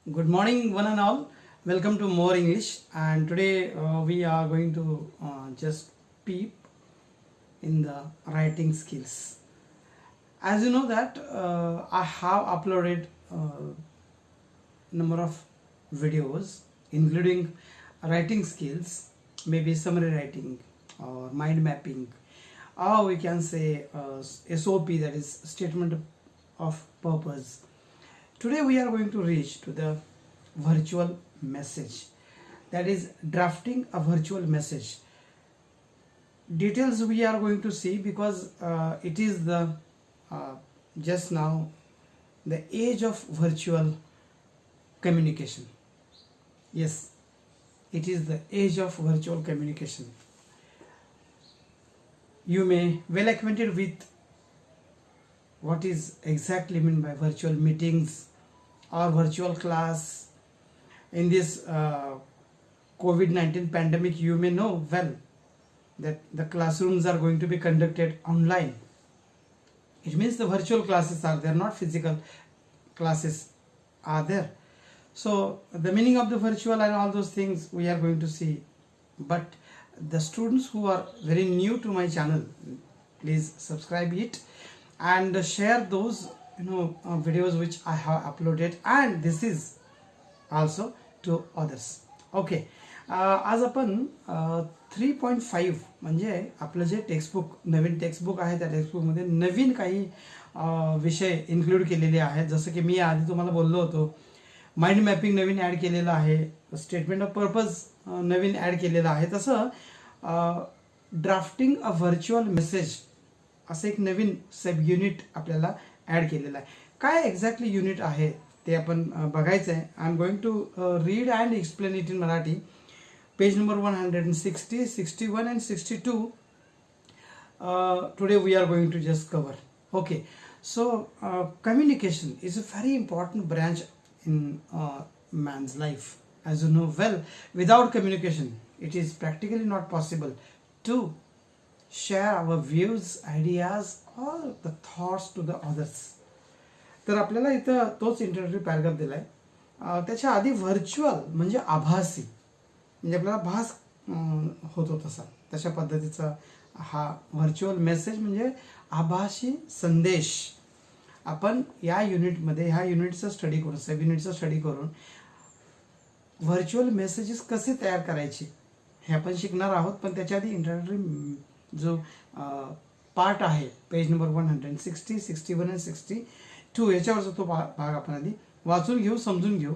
Good morning, one and all. Welcome to More English. And today we are going to just peep in the writing skills. As you know that I have uploaded number of videos, including writing skills, maybe summary writing or mind mapping, or we can say SOP, that is statement of purpose. Today we are going to reach to the virtual message, that is drafting a virtual message. Details we are going to see because it is the just now the age of virtual communication. Yes, it is the age of virtual communication. You may well acquainted with what is exactly meant by virtual meetings or virtual class. In this COVID-19 pandemic, you may know well that the classrooms are going to be conducted online. It means the virtual classes are there, not physical classes are there. So the meaning of the virtual and all those things we are going to see. But the students who are very new to my channel, please subscribe it and share those videos which I have uploaded, and this is also to others. Okay, आज आपण 3.5 म्हणजे आपलं जे textbook, नवीन textbook आहे, त्या टेक्स्टबुकमध्ये नवीन काही विषय include केलेले आहेत. जसं की मी आधी तुम्हाला बोललो होतो, माइंड मॅपिंग नवीन ॲड केलेलं आहे, स्टेटमेंट ऑफ पर्पज नवीन ॲड केलेलं आहे. तसं ड्राफ्टिंग अ व्हर्च्युअल मेसेज असं एक नवीन सब युनिट आपल्याला ॲड केलेलं आहे. काय एक्झॅक्टली युनिट आहे ते आपण बघायचं आहे. I am going to read and explain it in Marathi. Page number 160, 61 and 62 today we are going to just cover. Okay, so communication is a very important branch in man's life. As you know well, without communication it is practically not possible to share our views, ideas or the thoughts to the others. तर आपल्याला इथं तोच introductory paragraph दिलाय. त्याच्या आधी virtual म्हणजे आभासी, म्हणजे आपल्याला भास होतो तशा पद्धतीचा हा व्हर्च्युअल मेसेज म्हणजे आभासी संदेश. आपण या युनिटमध्ये ह्या युनिटचा स्टडी करून, सब युनिटचा स्टडी करून व्हर्च्युअल मेसेजेस कसे तयार करायचे हे आपण शिकणार आहोत. पण त्याच्या आधी इंट्रोडक्टरी जो पार्ट आहे, पेज नंबर 160, 61 and 62 याच्यावरचा तो भाग आपण आधी वाचून घेऊ, समजून घेऊ.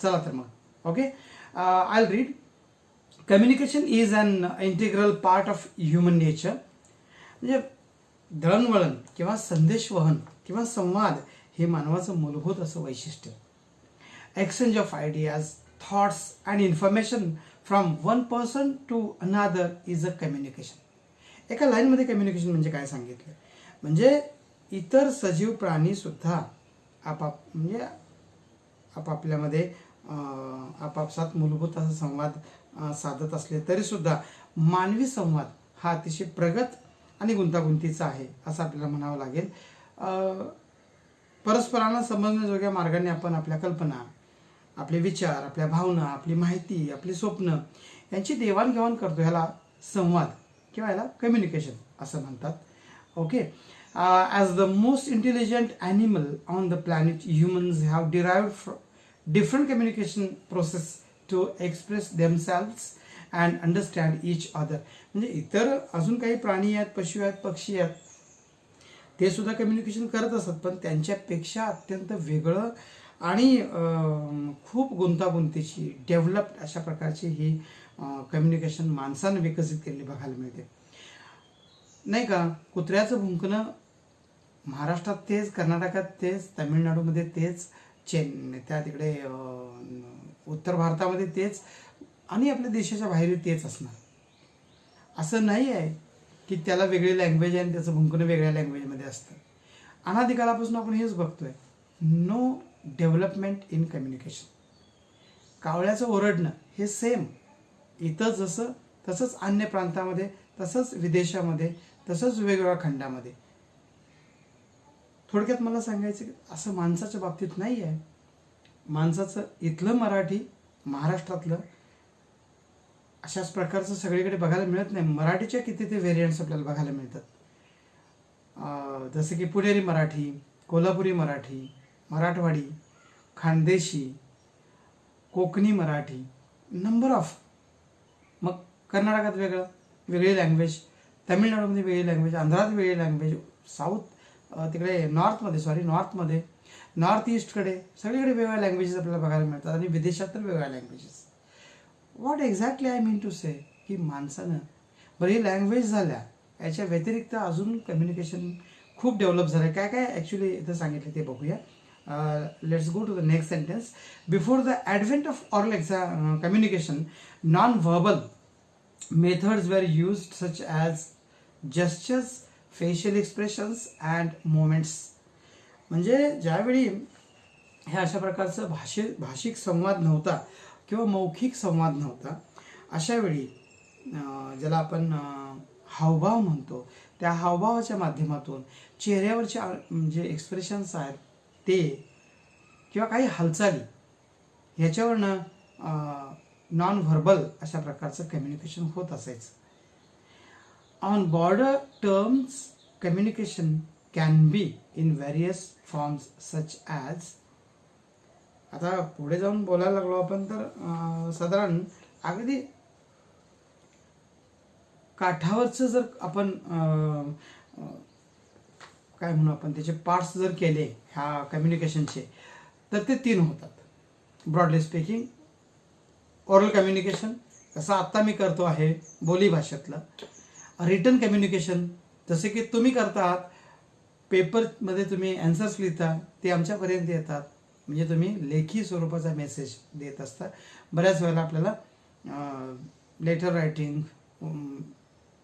चला तर मग. Okay, I read. Communication is an integral part of human nature. म्हणजे दळणवळण किंवा संदेशवहन किंवा संवाद हे मानवाचं मूलभूत असं वैशिष्ट्य. Exchange of ideas, thoughts and information from one person to another is a communication. एका लाईनमध्ये कम्युनिकेशन म्हणजे काय सांगितलं, म्हणजे इतर सजीव प्राणी सुद्धा आपापल्यामध्ये आपापसात मूलभूत असा संवाद साधत असले तरी सुद्धा मानवी संवाद हा अतिशय प्रगत आणि गुंतागुंतीचा आहे असं आपल्याला म्हणावं लागेल. परस्परांना समजण्याजोग्या मार्गाने आपण आपल्या कल्पना, आपले विचार, आपल्या भावना, आपली माहिती, आपली स्वप्न यांची देवाणघेवाण करतो. ह्याला संवाद किंवा ह्याला कम्युनिकेशन असं म्हणतात. Okay, as the most intelligent animal on the planet, humans have derived different communication process to express themselves and understand each other. म्हणजे इतर अजून काही प्राणी आहेत, पशु आहेत, पक्षी आहेत, ते सुद्धा कम्युनिकेशन करत असतात, पण त्यांच्यापेक्षा अत्यंत वेगळं आणि खूप गुंतागुंतीची डेव्हलप्ड अशा प्रकारची ही कम्युनिकेशन माणसानं विकसित केलेली बघायला मिळते. नाही का, कुत्र्याचं भुंकणं महाराष्ट्रात तेच, कर्नाटकात तेच, तामिळनाडूमध्ये तेच, त्या तिकडे उत्तर भारतामध्ये तेच, आणि आपल्या देशाच्या बाहेर तेच असणार. असं नाही आहे की त्याला वेगळी लँग्वेज आहे आणि त्याचं भुंकणं वेगळ्या लँग्वेजमध्ये असतं. अनादिकालापासून आपण हेच बघतोय, नो डेव्हलपमेंट इन कम्युनिकेशन. कावळ्याचं ओरडणं हे सेम इथं जसं तसंच अन्य प्रांतामध्ये, तसंच विदेशामध्ये, तसंच वेगवेगळ्या खंडामध्ये. थोडक्यात मला सांगायचं की असं माणसाच्या बाबतीत नाही आहे. माणसाचं इथलं मराठी महाराष्ट्रातलं अशाच प्रकारचं सगळीकडे बघायला मिळत नाही. मराठीच्या किती ते व्हेरियंट्स आपल्याला बघायला मिळतात. जसं की पुणेरी मराठी, कोल्हापुरी मराठी, मराठवाडी, खानदेशी, कोकणी मराठी, नंबर ऑफ. मग कर्नाटकात वेगळी लँग्वेज, तमिळनाडूमध्ये वेगळी लँग्वेज, आंध्रात वेगळी लँग्वेज, तिकडे नॉर्थमध्ये, नॉर्थ ईस्टकडे सगळीकडे वेगवेगळ्या लँग्वेजेस आपल्याला बघायला मिळतात आणि विदेशात तर वेगळ्या languages. What exactly I mean to say की माणसानं बरं ही लँग्वेज झाल्या, याच्या व्यतिरिक्त अजून कम्युनिकेशन खूप डेव्हलप झालं आहे. काय काय ॲक्च्युली इथं सांगितलं ते बघूया. Let's go to the next sentence. Before the advent of oral communication, non verbal methods were used such as gestures, facial expressions and movements. म्हणजे ज्यावेळी हे अशा प्रकारचं भाषिक संवाद नव्हता किंवा मौखिक संवाद नव्हता, अशावेळी ज्याला आपण हावभाव म्हणतो, त्या हावभावाच्या माध्यमातून चेहऱ्यावरचे जे एक्सप्रेशन्स आहेत ते किंवा काही हालचाली ह्याच्यावरनं नॉन व्हर्बल अशा प्रकारचं कम्युनिकेशन होत असायचं. On border terms communication can be in various forms such as. आता पुढे जाऊन बोलायला लागलो आपण तर साधारण अगदी काठावरचं जर आपण काय म्हणू आपण त्याचे पार्ट्स जर केले ह्या कम्युनिकेशनचे तर ते 3 होतात. ब्रॉडली स्पीकिंग, ओरल कम्युनिकेशन जसं आत्ता मी करतो आहे बोली भाषेतलं. रिटन कम्युनिकेशन जसे की तुम्ही करता आहात, पेपरमध्ये तुम्ही ॲन्सर्स लिहिता, ते आमच्यापर्यंत येतात, म्हणजे तुम्ही लेखी स्वरूपाचा मेसेज देत असता. बऱ्याच वेळेला आपल्याला लेटर रायटिंग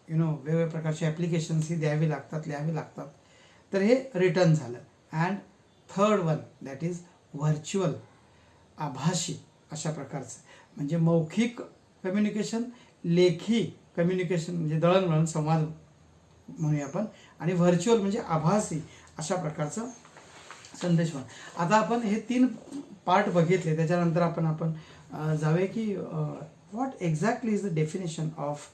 वेगवेगळ्या प्रकारचे ॲप्लिकेशन्स ही द्यावी लागतात, लिहावी लागतात. तर हे रिटर्न झालं. And third one that is virtual, आभासी अशा प्रकारचं, म्हणजे मौखिक कम्युनिकेशन, लेखी कम्युनिकेशन म्हणजे दळणवळण संवाद म्हणूया आपण, आणि व्हर्च्युअल म्हणजे आभासी अशा प्रकारचं संदेशवहन. आता आपण हे 3 पार्ट बघितले, त्याच्यानंतर आपण जाऊया की what exactly is the definition of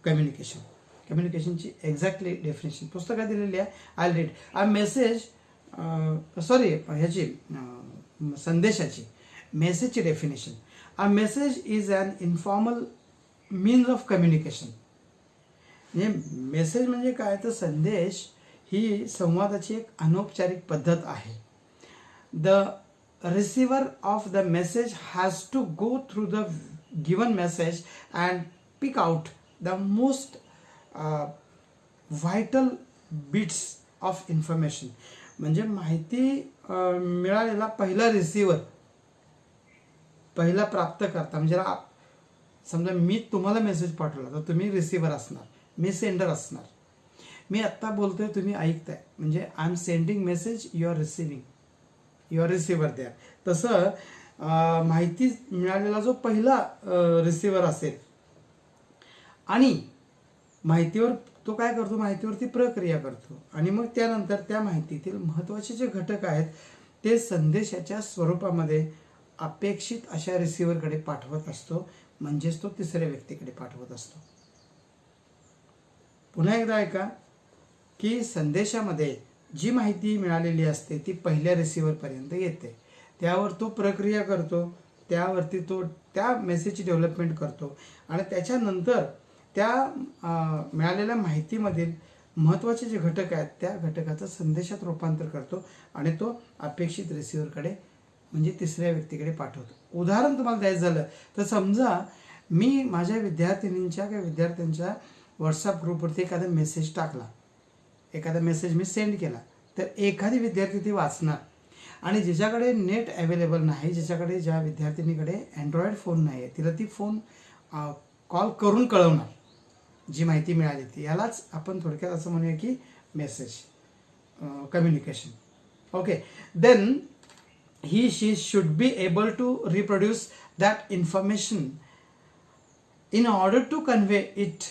communication. कम्युनिकेशनची एक्झॅक्टली डेफिनेशन पुस्तकात दिलेली आहे. I read. अ मेसेज संदेशाची मेसेजची definition. A message is an informal means of communication. म्हणजे मेसेज म्हणजे काय तर संदेश ही संवादाची एक अनौपचारिक पद्धत आहे. The receiver of the message has to go through the given message and pick out the most vital bits of information. म्हणजे माहिती मिळालेला पहिला रिसिव्हर, पहिला प्राप्तकर्ता, म्हणजे समजा मी तुम्हाला मेसेज पाठवला तर तुम्ही रिसिव्हर असणार, मी सेंडर असणार. मी आत्ता बोलतोय, तुम्ही ऐकताय, म्हणजे I am sending message, you are receiving, you are receiver द्या. तसं माहिती मिळालेला जो पहिला रिसिव्हर असेल आणि माहितीवर तो काय करतो, माहितीवरती प्रक्रिया करतो आणि मग त्यानंतर त्या माहितीतील महत्त्वाचे जे घटक आहेत ते संदेशाच्या स्वरूपामध्ये अपेक्षित अशा रिसिव्हरकडे पाठवत असतो, म्हणजेच तो तिसऱ्या व्यक्तीकडे पाठवत असतो. पुन्हा एकदा ऐका की संदेशामध्ये जी माहिती मिळालेली असते ती पहिल्या रिसिव्हरपर्यंत येते, त्यावर तो प्रक्रिया करतो, त्यावरती तो त्या मेसेजची डेव्हलपमेंट करतो आणि त्याच्यानंतर त्या मिळालेल्या माहितीमधील महत्त्वाचे जे घटक आहेत त्या घटकाचं संदेशात रूपांतर करतो आणि तो अपेक्षित रिसिव्हरकडे म्हणजे तिसऱ्या व्यक्तीकडे पाठवतो. उदाहरण तुम्हाला द्यायचं झालं तर समजा मी माझ्या विद्यार्थिनींच्या किंवा विद्यार्थ्यांच्या व्हॉट्सअप ग्रुपवरती एखादा मेसेज टाकला, एखादा मेसेज मी सेंड केला, तर एखादी विद्यार्थी ती वाचणार आणि ज्याच्याकडे नेट अवेलेबल नाही, ज्या विद्यार्थिनीकडे अँड्रॉइड फोन नाही आहे, तिला ती फोन कॉल करून कळवणार जी माहिती मिळाली ती. यालाच आपण थोडक्यात असं म्हणूया की message communication. Okay, then she should be able to reproduce that information in order to convey it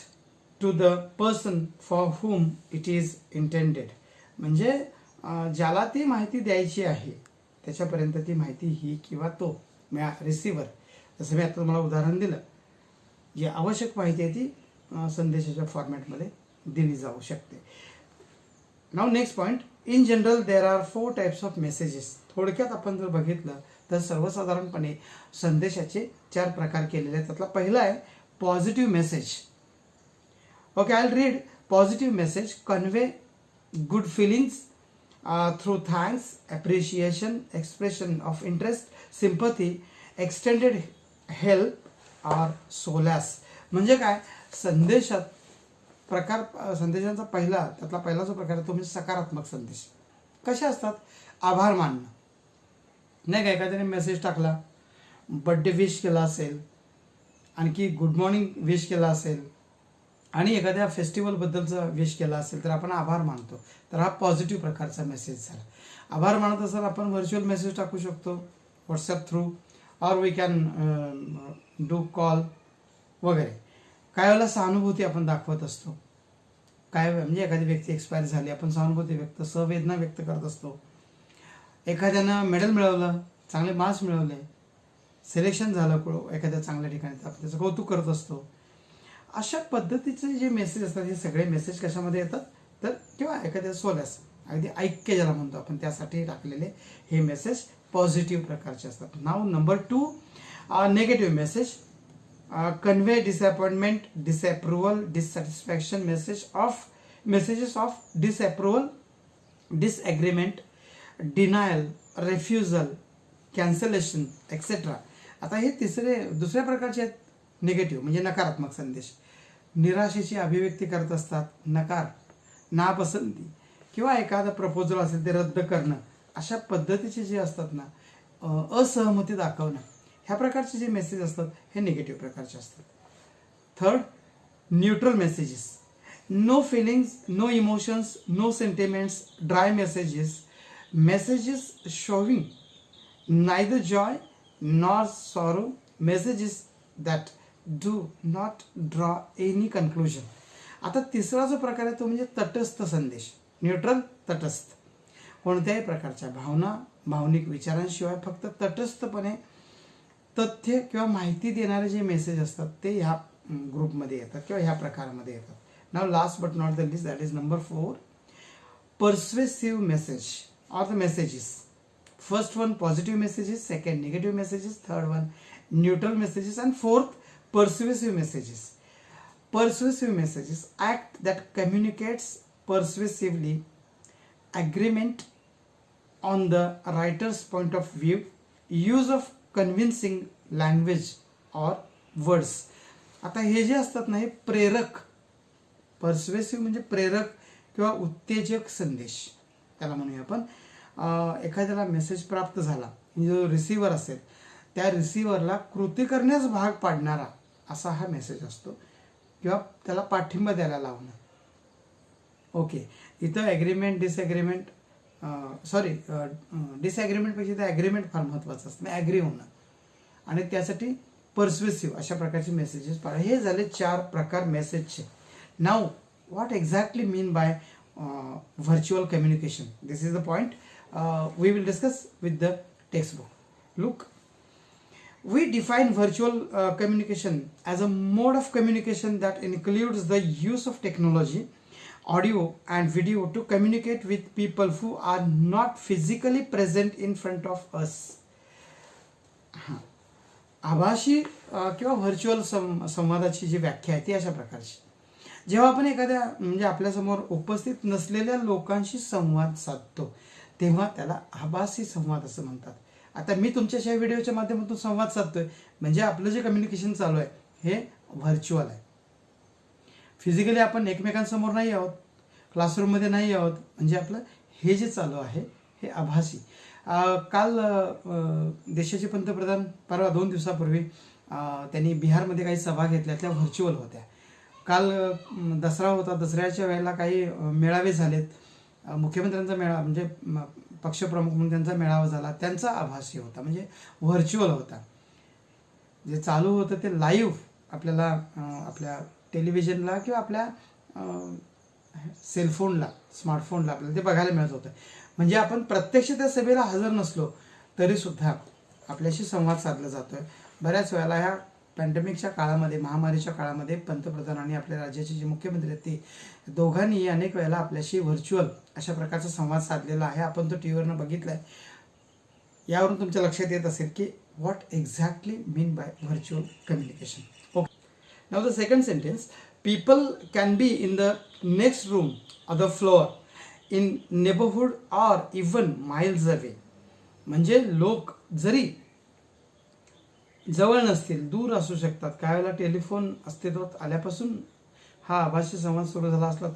to the person for whom it is intended. म्हणजे ज्याला ती माहिती द्यायची आहे त्याच्यापर्यंत ती माहिती ही किंवा तो रिसिव्हर, जसं मी आता तुम्हाला उदाहरण दिलं, जी आवश्यक माहिती आहे ती संदेशाच्या फॉर्मॅटमध्ये दिली जाऊ शकते. Now next point, in general there are 4 types of messages. थोडक्यात आपण जर बघितलं तर सर्वसाधारणपणे संदेशाचे 4 प्रकार केलेले आहेत. त्यातला पहिला आहे positive message. Okay, I will read. Positive message convey good feelings through thanks, appreciation, expression of interest, sympathy, extended help or solace. म्हणजे काय, संदेशांचा त्यातला पहिला जो प्रकार आहे तो म्हणजे सकारात्मक संदेश. कसे असतात, आभार मानणं, नाही का, एखाद्याने मेसेज टाकला, बड्डे विश केला असेल, आणखी गुड मॉर्निंग विश केला असेल, आणि एखाद्या फेस्टिवलबद्दलचा विश केला असेल तर आपण आभार मानतो. तर हा पॉझिटिव्ह प्रकारचा मेसेज झाला. आभार मानत असेल आपण व्हर्च्युअल मेसेज टाकू शकतो WhatsApp through, or we can do call वगैरे. काय वेळेला सहानुभूती आपण दाखवत असतो, काय म्हणजे एखादी व्यक्ती एक्सपायर झाली, आपण सहानुभूती संवेदना व्यक्त करत असतो. एखाद्यानं मेडल मिळवलं, चांगले मार्क्स मिळवले, सिलेक्शन झालं एखाद्या चांगल्या ठिकाणी, तर आपण त्याचं कौतुक करत असतो. अशा पद्धतीचे जे मेसेज असतात हे सगळे मेसेज कशामध्ये येतात तर, किंवा एखाद्या सोलॅस, अगदी ऐक्य ज्याला म्हणतो आपण, त्यासाठी टाकलेले हे मेसेज पॉझिटिव्ह प्रकारचे असतात. Now number 2, negative message convey disappointment, disapproval, dissatisfaction, messages of disapproval, disagreement, denial, refusal, cancellation etcetera. आता हे दुसऱ्या प्रकारचे आहेत निगेटिव्ह, म्हणजे नकारात्मक संदेश. निराशेची अभिव्यक्ती करत असतात, नकार, नापसंती, किंवा एखादा प्रपोजल असेल ते रद्द करणं, अशा पद्धतीचे जे असतात ना, असहमती दाखवणं, ह्या प्रकारचे जे मेसेज असतात हे निगेटिव्ह प्रकारचे असतात. Third, neutral messages, no feelings, no emotions, no sentiments, dry messages showing neither joy nor sorrow, messages that do not draw any conclusion. आता तिसरा जो प्रकार आहे तो म्हणजे तटस्थ संदेश. न्यूट्रल, तटस्थ, कोणत्याही प्रकारच्या भावनिक विचारांशिवाय फक्त तटस्थपणे तथ्य किंवा माहिती देणारे जे मेसेज असतात ते ह्या ग्रुपमध्ये येतात किंवा ह्या प्रकारामध्ये येतात. Now last but not the least, that is number 4, persuasive message or the messages. First one positive messages, second negative messages, third one neutral messages, and fourth persuasive messages. Persuasive messages act that communicates persuasively, agreement on the writer's point of view, use of convincing language or words. आता हे जे असतात ना हे प्रेरक, पर्सुएसिव्ह म्हणजे प्रेरक किंवा उत्तेजक संदेश त्याला म्हणूया आपण. एखाद्याला मेसेज प्राप्त झाला, जो रिसिव्हर असेल त्या रिसिव्हरला कृती करण्यास भाग पाडणारा असा हा मेसेज असतो, किंवा त्याला पाठिंबा द्यायला लावणं. ओके, इथं ॲग्रीमेंट, डिसॲग्रीमेंट, डिसॲग्रीमेंटपेक्षा ते ॲग्रीमेंट फार महत्त्वाचं असतं, ॲग्री होणं, आणि त्यासाठी पर्सुएसिव्ह अशा प्रकारचे मेसेजेस पाडा. हे झाले 4 प्रकार मेसेजचे. नाव what exactly mean by virtual communication? This is the point we will discuss with the textbook. Look, we define virtual communication as a mode of communication that includes the use of technology, audio and video to communicate with people who are not physically present in front of us. आभासी किंवा virtual संवादाची जी व्याख्या आहे ती अशा प्रकारची. जेव्हा आपण एखाद्या म्हणजे आपल्यासमोर उपस्थित नसलेल्या लोकांशी संवाद साधतो तेव्हा त्याला आभासी संवाद असं म्हणतात. आता मी तुमच्याशी व्हिडिओच्या माध्यमातून संवाद साधतोय म्हणजे आपलं जे कम्युनिकेशन चालू आहे हे व्हर्च्युअल आहे. फिजिकली आपण एकमेकांसमोर नाही आहोत, क्लासरूममध्ये नाही आहोत, म्हणजे आपलं हे जे चालू आहे हे आभासी. काल देशाचे पंतप्रधान परवा 2 दिवसापूर्वी त्यांनी बिहारमध्ये काही सभा घेतल्या, त्या व्हर्च्युअल होत्या. काल दसरा होता, दसऱ्याच्या वेळेला काही मेळावे झालेत, मुख्यमंत्र्यांचा मेळावा म्हणजे पक्षप्रमुख म्हणून त्यांचा मेळावा झाला, त्यांचा आभासी होता म्हणजे व्हर्च्युअल होता. जे चालू होतं ते लाईव्ह आपल्याला आपल्या टेलिव्हिजनला किंवा आपल्या सेलफोनला, स्मार्टफोनला आपल्याला ते बघायला मिळत होतं. म्हणजे आपण प्रत्यक्ष त्या सभेला हजर नसलो तरीसुद्धा आपल्याशी संवाद साधला जातो आहे. बऱ्याच वेळेला ह्या पॅन्डेमिकच्या काळामध्ये, महामारीच्या काळामध्ये पंतप्रधान आणि आपल्या राज्याचे जे मुख्यमंत्री आहेत ते दोघांनी अनेक वेळेला आपल्याशी व्हर्च्युअल अशा प्रकारचा संवाद साधलेला आहे. आपण तो टी व्हीवरनं बघितला आहे. यावरून तुमच्या लक्षात येत असेल की what exactly mean by virtual communication. Okay, now the second sentence, people can be in the next room or the floor in neighbourhood or even miles away. म्हणजे लोक जरी जवळ नसतील, दूर असू शकतात. काही वेळेला टेलिफोन अस्तित्वात आल्यापासून हा आभासी संवाद सुरू झाला असला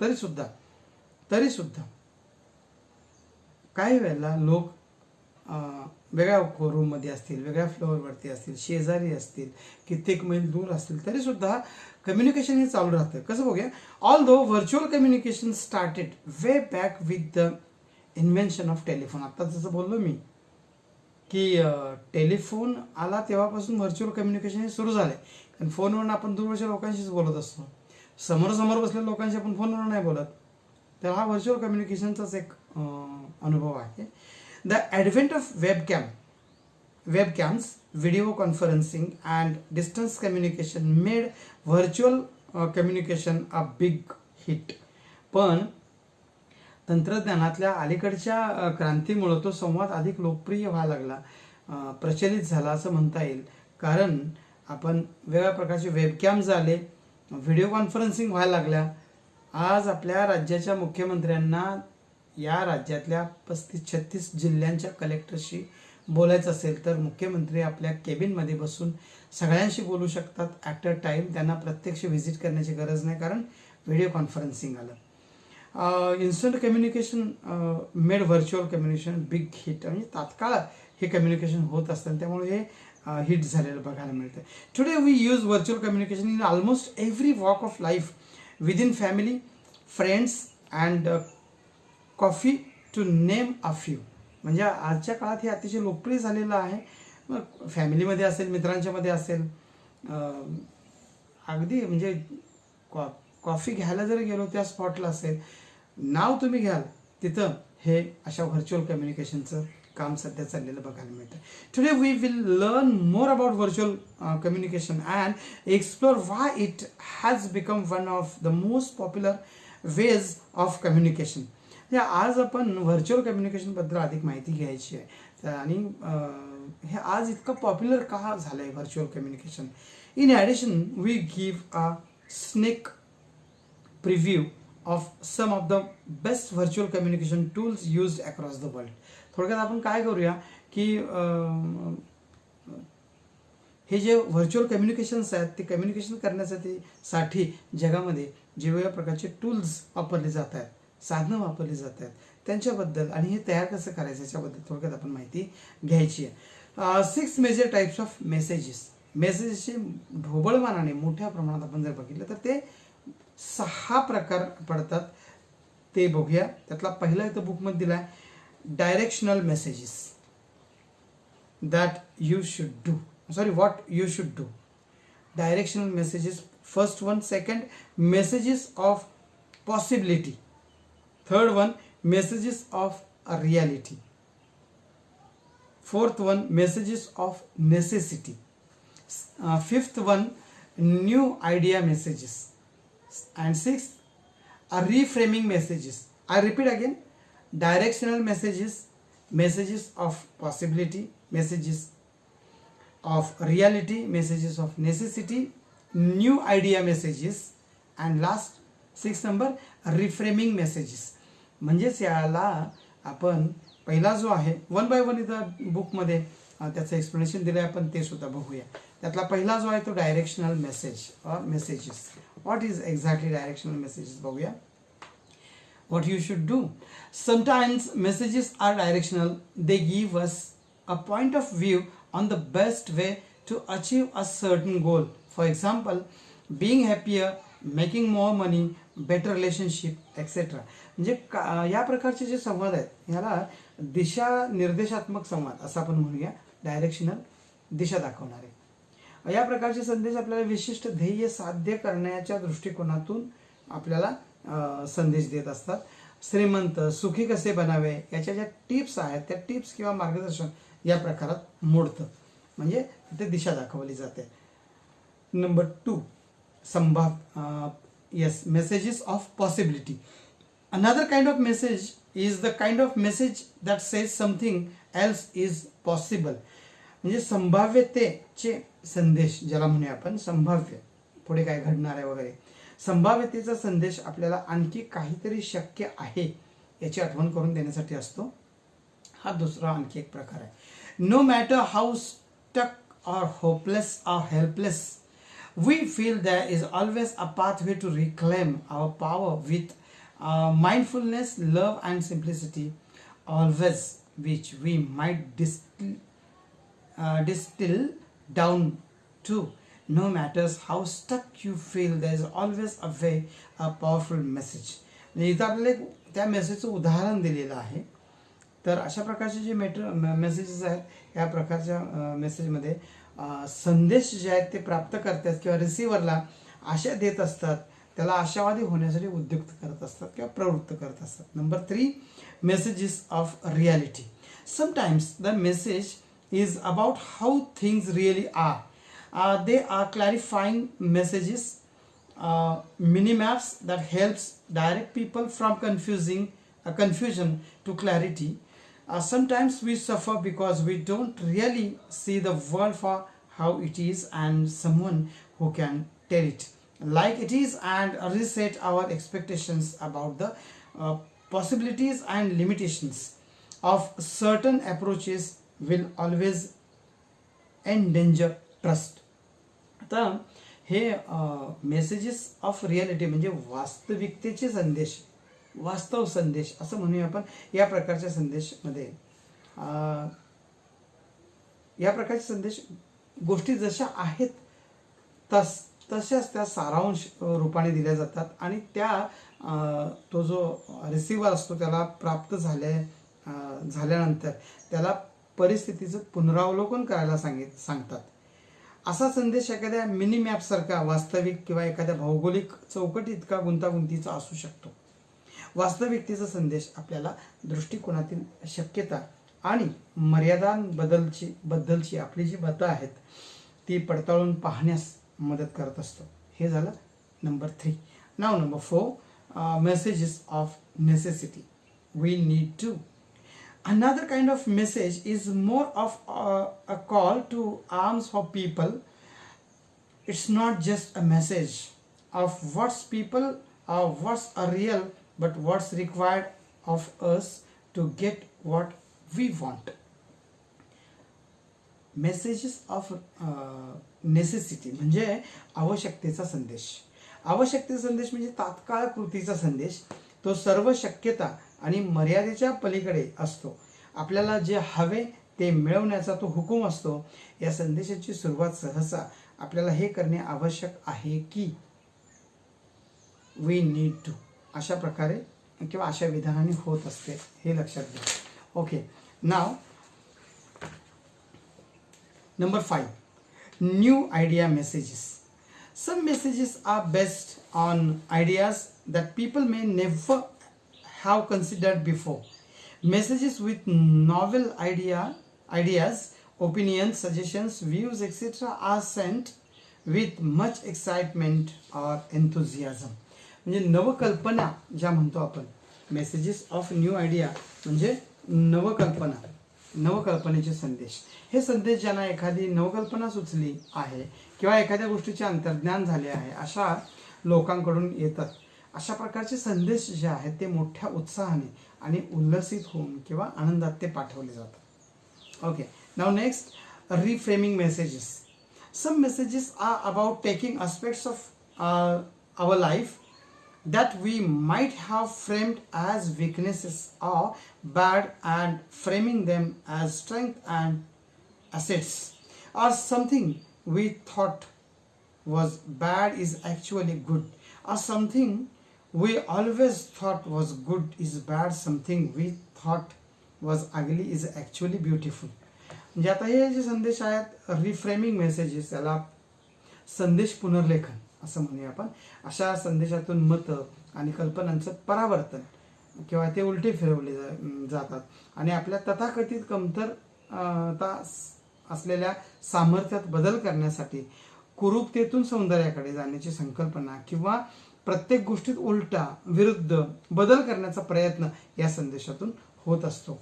तरीसुद्धा काही वेळेला लोक वेगळ्या रूममध्ये असतील, वेगळ्या फ्लोअरवरती असतील, शेजारी असतील, कित्येक मैल दूर असतील, तरीसुद्धा कम्युनिकेशन हे चालू राहतं. कसं बघूया, although virtual communication started way back with the invention of telephone. आता जसं बोललो मी की टेलिफोन आला तेव्हापासून व्हर्च्युअल कम्युनिकेशन हे सुरू झाले. कारण फोनवरून आपण दूरवरच्या लोकांशीच बोलत असतो, समोरासमोर बसलेल्या लोकांशी आपण फोनवर नाही बोलत. तर हा व्हर्च्युअल कम्युनिकेशनचाच एक अनुभव आहे. The advent of webcams, video conferencing and distance communication made virtual communication a big hit. पण तंत्रज्ञानातल्या अलीकडच्या क्रांतीमुळे तो संवाद अधिक लोकप्रिय व्हायला लागला, प्रचलित झाला असं म्हणता येईल. कारण आपण वेगवेगळ्या प्रकारचे वेबकॅम्स आले, व्हिडिओ कॉन्फरन्सिंग व्हायला लागल्या. आज आपल्या राज्याच्या मुख्यमंत्र्यांना या राज्यातल्या 35-36 जिल्ह्यांच्या कलेक्टरशी बोलायचं असेल तर मुख्यमंत्री आपल्या केबिनमध्ये बसून सगळ्यांशी बोलू शकतात ॲट अ टाईम. त्यांना प्रत्यक्ष व्हिजिट करण्याची गरज नाही, कारण व्हिडिओ कॉन्फरन्सिंग आलं. Instant communication made virtual communication big hit. म्हणजे तात्काळ हे कम्युनिकेशन होत असतं, त्यामुळे हे हिट झालेलं बघायला मिळतं. Today we use virtual communication in almost every walk of life, within family, friends and coffee to name a few. म्हणजे आजच्या काळात हे अतिशय लोकप्रिय झालेलं आहे. मग फॅमिलीमध्ये असेल, मित्रांच्यामध्ये असेल, अगदी म्हणजे कॉफी घ्यायला जरी गेलो त्या स्पॉटला असेल, नाव तुम्ही घ्याल तिथं हे अशा व्हर्च्युअल कम्युनिकेशनचं काम सध्या चाललेलं बघायला मिळतं. Today we will learn more about virtual communication and explore why it has become one of the most popular ways of communication. आज आपण व्हर्च्युअल कम्युनिकेशनबद्दल अधिक माहिती घ्यायची आहे. आणि हे आज इतकं पॉप्युलर का झालं आहे virtual communication. In addition we give a sneak preview of some of the best virtual communication tools used across the world. थोडक्यात आपण काय करूया की हे जे व्हर्च्युअल कम्युनिकेशन्स आहेत ते कम्युनिकेशन करण्यासाठी जगामध्ये जे वेगवेगळ्या प्रकारचे टूल्स वापरले जात आहेत, साधनं वापरली जात आहेत, त्यांच्याबद्दल आणि हे तयार कसं करायचं याच्याबद्दल थोडक्यात आपण माहिती घ्यायची आहे. 6 मेजर टाईप्स ऑफ मेसेजेसचे ढोबळमानाने मोठ्या प्रमाणात आपण जर बघितलं तर ते 6 प्रकार पडतात. ते बघूया. त्यातला पहिला इथं बुकमध्ये दिला आहे, directional messages that you should do, what you should do. Directional messages first one. Second, messages of possibility. Third one, messages of a reality. Fourth one, messages of necessity. Fifth one, new idea messages. And sixth, reframing messages. I repeat again, directional messages, messages of possibility, messages of reality, messages of necessity, new idea messages, and last 6th number, reframing messages. म्हणजेच याला आपण पहिला जो आहे 1 by 1 इथं बुकमध्ये त्याचं explanation दिलं आहे, आपण ते सुद्धा बघूया. त्यातला पहिला जो आहे तो directional message or messages. What is exactly directional messages बघूया. What you should do. Sometimes messages are directional. They give us a point of view on the best way to achieve a certain goal. For example, being happier, making more money, better relationship etcetera. म्हणजे या प्रकारचे जे संवाद आहेत ह्याला दिशा निर्देशात्मक संवाद असं आपण म्हणूया. डायरेक्शनल, दिशा दाखवणारे. या प्रकारचे संदेश आपल्याला विशिष्ट ध्येय साध्य करण्याच्या दृष्टिकोनातून आपल्याला संदेश देत असतात. श्रीमंत, सुखी कसे बनावे याच्या ज्या टिप्स आहेत त्या टिप्स किंवा मार्गदर्शन या प्रकारात मोडतं, म्हणजे तिथे दिशा दाखवली जाते. Number 2, messages of possibility. Another kind of message is the kind of message that says something else is possible. म्हणजे संभाव्यतेचे संदेश ज्याला म्हणूया आपण, संभाव्य पुढे काय घडणार आहे वगैरे, संभाव्यतेचा संदेश आपल्याला आणखी काहीतरी शक्य आहे याची आठवण करून देण्यासाठी असतो. हा दुसरा आणखी एक प्रकार आहे. No matter how stuck or hopeless or helpless we feel there is always a pathway to reclaim our power with mindfulness, love and simplicity, always, which we might distill down to. No matters how stuck you feel, there is always a way, a powerful message. इथं आपल्याला त्या मेसेजचं उदाहरण दिलेलं आहे. तर अशा प्रकारचे जे मेसेजेस आहेत या प्रकारच्या मेसेजमध्ये संदेश जे आहेत ते प्राप्त करतात किंवा रिसिव्हरला आशा देत असतात, त्याला आशावादी होण्यासाठी उद्युक्त करत असतात किंवा प्रवृत्त करत असतात. Number 3, messages of reality. Sometimes the message is about how things really are. They are clarifying messages, mini maps that helps direct people from confusion to clarity. Sometimes we suffer because we don't really see the world for how it is and someone who can tell it like it is and reset our expectations about the possibilities and limitations of certain approaches will always endanger trust. आता हे messages of reality म्हणजे वास्तविकतेचे संदेश, वास्तव संदेश असं म्हणूया आपण. या प्रकारच्या संदेशमध्ये या प्रकारचे संदेश गोष्टी जशा आहेत तशाच त्या सारांश रूपाने दिल्या जातात आणि त्या तो जो रिसिव्हर असतो त्याला प्राप्त झाल्यानंतर त्याला परिस्थितीचं पुनरावलोकन करायला सांगतात. असा संदेश एखाद्या मिनी मॅपसारखा वास्तविक किंवा एखाद्या भौगोलिक चौकटी इतका गुंतागुंतीचा असू शकतो. वास्तविकतेचा संदेश आपल्याला दृष्टिकोनातील शक्यता आणि मर्यादांबद्दलची आपली जी मतं आहेत ती पडताळून पाहण्यास मदत करत असतो. हे झालं number 3. Now number 4, messages of necessity. We need to. Another kind of message is more of a call to arms for people. It's not just a message of what's real, but what's required of us to get what we want. Messages of necessity म्हणजे आवश्यकतेचा संदेश. आवश्यकतेचा संदेश म्हणजे तात्काळ कृतीचा संदेश. तो सर्व शक्यता आणि मर्यादेच्या पलीकडे असतो. आपल्याला जे हवे ते मिळवण्याचा तो हुकूम असतो. या संदेशाची सुरुवात सहसा आपल्याला हे करणे आवश्यक आहे की वी नीड टू अशा प्रकारे किंवा अशा विधानाने होत असते, हे लक्षात घ्या. Okay, now number 5, new idea messages. Some messages are based on ideas that people may never have considered before. Messages with novel ideas, opinions, suggestions, views, etc. are sent with much excitement or enthusiasm. म्हणजे नवकल्पना ज्या म्हणतो आपण, messages of new idea म्हणजे नवकल्पनेचे संदेश. हे संदेश ज्यांना एखादी नवकल्पना सुचली आहे किंवा एखाद्या गोष्टीचे अंतर्ज्ञान झाले आहे अशा लोकांकडून येतात. अशा प्रकारचे संदेश जे आहेत ते मोठ्या उत्साहाने आणि उल्लसित होऊन किंवा आनंदात ते पाठवले जातात. Okay, now next, reframing messages. Some messages are about taking aspects of our life that we might have framed as weaknesses or bad and framing them as strength and assets, or something we thought was bad is actually good, or something we always thought was good is bad, something we thought was ugly is actually beautiful. म्हणजे आता हे जे संदेश आहेत reframing messages, त्याला संदेश पुनर्लेखन असं म्हणूया आपण. अशा संदेशातून मतं आणि कल्पनांचं परावर्तन किंवा ते उलटे फिरवले जातात आणि आपल्या तथाकथित कमतर असलेल्या सामर्थ्यात बदल करण्यासाठी कुरूपतेतून सौंदर्याकडे जाण्याची संकल्पना किंवा प्रत्येक गोष्टीत उलटा विरुद्ध बदल करण्याचा प्रयत्न या संदेशातून होत असतो.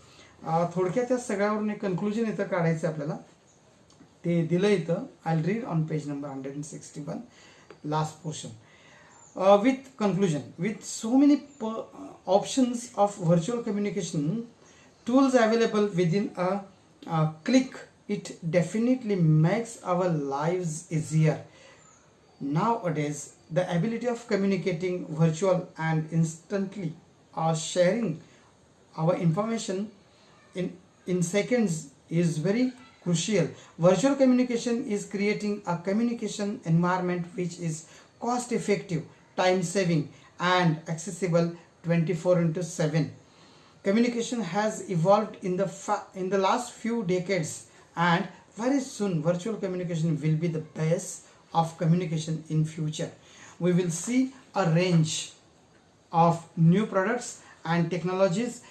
थोडक्यात या सगळ्यावरून एक कन्क्लुजन इथं काढायचं आपल्याला, ते दिलं इथं. I read on page number 161 last portion. With conclusion, with so many options of virtual communication tools available within a click, it definitely makes our lives easier. Nowadays, the ability of communicating virtual and instantly or sharing our information in seconds is very crucial. Virtual communication is creating a communication environment which is cost effective, time saving and accessible 24/7. Communication has evolved in the last few decades, and very soon virtual communication will be the base of communication in future. We will see a range of new products and technologies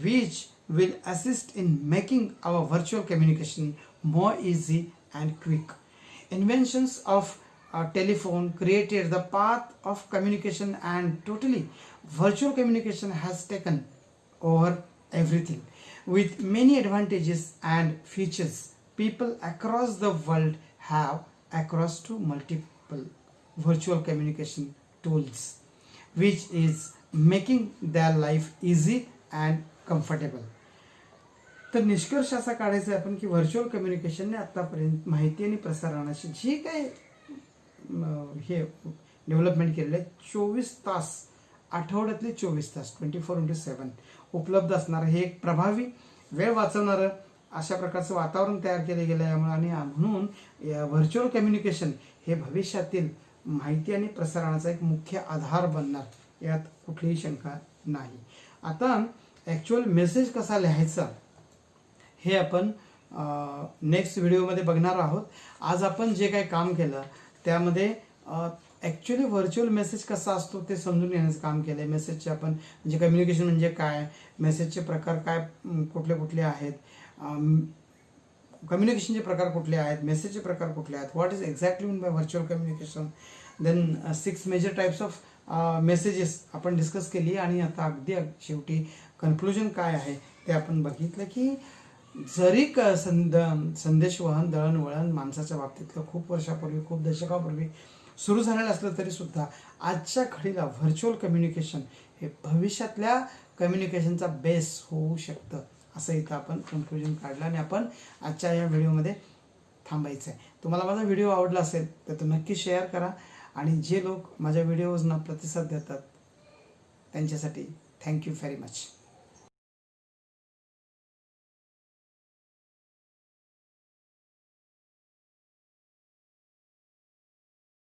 which will assist in making our virtual communication more easy and quick. Inventions of telephone created the path of communication, and totally virtual communication has taken over everything. With many advantages and features, people across the world have access to multiple virtual communication tools, which is making their life easy and comfortable. तर निष्कर्ष असा काढायचा आहे आपण की virtual कम्युनिकेशनने आतापर्यंत माहिती आणि प्रसारणाची जी काही हे डेव्हलपमेंट केलेलं आहे, 24 तास, आठवड्यातले 24 तास 24/7 उपलब्ध असणारं हे एक प्रभावी वेळ वाचवणारं अशा प्रकारचं वातावरण तयार केलं गेलं आहे. आणि म्हणून व्हर्च्युअल कम्युनिकेशन हे भविष्यातील माहिती आणि प्रसारणाचा एक मुख्य आधार बनणार, यात कुठलीही शंका नाही. आता ॲक्च्युअल मेसेज कसा लिहायचा हे आपण नेक्स्ट व्हिडिओमध्ये बघणार आहोत. आज आपण जे काही काम केलं त्यामध्ये ॲक्च्युली व्हर्च्युअल मेसेज कसा असतो ते समजून घेण्याचं काम केलं आहे. मेसेजचे आपण म्हणजे कम्युनिकेशन म्हणजे काय, मेसेजचे प्रकार काय कुठले कुठले आहेत, कम्युनिकेशनचे प्रकार कुठले आहेत, मेसेजचे प्रकार कुठले आहेत, what is exactly mean by virtual communication, then 6 major types of messages आपण डिस्कस केली. आणि आता अगदी शेवटी कन्क्लुजन काय आहे ते आपण बघितलं की जरी संदेशवहन दळणवळण माणसाच्या बाबतीतलं खूप वर्षापूर्वी, खूप दशकापूर्वी सुरू झालेलं असलं तरी सुद्धा आजच्या घडीला व्हर्च्युअल कम्युनिकेशन हे भविष्यातल्या कम्युनिकेशनचा बेस होऊ शकतं, असं इथं आपण कन्क्लुजन काढलं आणि आपण आजच्या या व्हिडिओमध्ये थांबायचं आहे. तुम्हाला माझा व्हिडिओ आवडला असेल तर तो नक्की शेअर करा, आणि जे लोक माझ्या व्हिडिओजना प्रतिसाद देतात त्यांच्यासाठी थँक्यू व्हेरी मच.